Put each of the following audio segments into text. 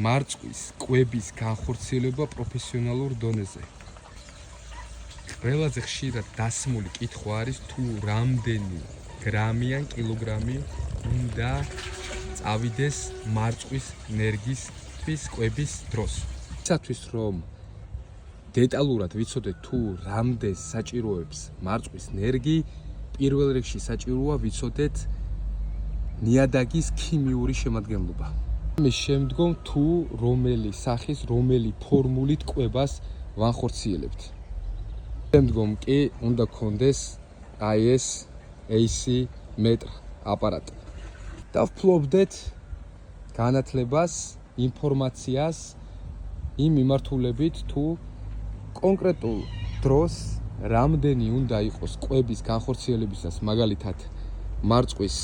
მარწყვის კვების განხორციელება პროფესიონალურ დონეზე. ყველაზე ხშირად დასმული კითხვა არის თუ რამდენი გრამი ან კილოგრამი უნდა წავიდეს მარწყვის ნერგისთვის კვების დროს. ისათვის რომ დეტალურად ვიცოდეთ თუ რამდენს საჭიროებს მარწყვის ნერგი, პირველ რიგში საჭიროა ვიცოდეთ ნიადაგის ქიმიური შემადგენლობა. ამის შემდგომ თუ რომელი სახის, რომელი ფორმულით კვებას ვანხორციელებთ. შემდგომ კი უნდა გქონდეს აი ეს AC მეტრ აპარატი. და ვფლობდეთ განათლებას, ინფორმაციას იმ მიმართულებით თუ კონკრეტულ დროს რამდენი უნდა იყოს კვების განხორციელებისას, მაგალითად მარწყვის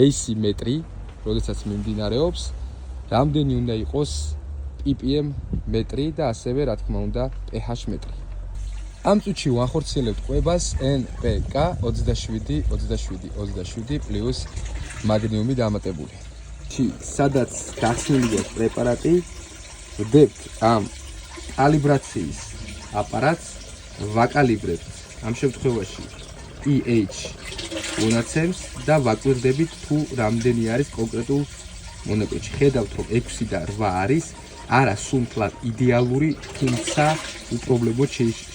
AC მეტრი, როდესაც მიმდინარეობს, რამდენი უნდა იყოს ppm მეტრი და ასევე რა თქმა უნდა pH მეტრი. ამ წუთში ვანხორციელებთ კვებას NPK 27-27-27 პლუს მაგნიუმი დამატებული. სადაც გახსნილია პრეპარატი, ვდებთ ამ კალიბრაციის აპარატს, ვაკალიბრებთ ამ შემთხვევაში pH მონაცემს და ვაკვირდებით თუ რამდენი არის კონკრეტულ მონაკვეთში. ხედავთ რომ 6 და 8 არის, არა სულთლად იდეალური, თუმცა უპრობლემოდ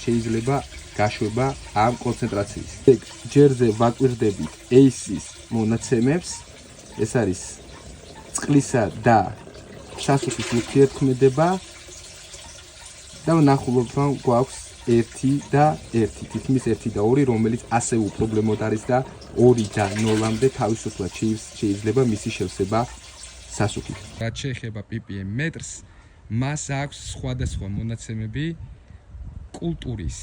შეიძლება გაშვება ამ კონცენტრაციის. ჯერზე ვაკვირდებით AC-ის მონაცემებს, ეს არის წყლისა და სასუქის ურთიერთქმედება და ვნახულობთ რომ გვაქვს 1 და 1, თითქმის 1 და 2, რომელიც ასე უპრობლემოდ არის და 2 და 0-მდე თავისუფლად შეიძლება მისი შევსება სასუქით. რაც შეეხება ppm მეტრს, მას აქვს სხვადასხვა მონაცემები კულტურის,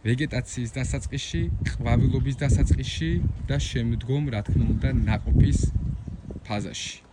ვეგეტაციის დასაწყისში, ყვავილობის დასაწყისში და შემდგომ, რა თქმა უნდა, ნაყოფის ფაზაში.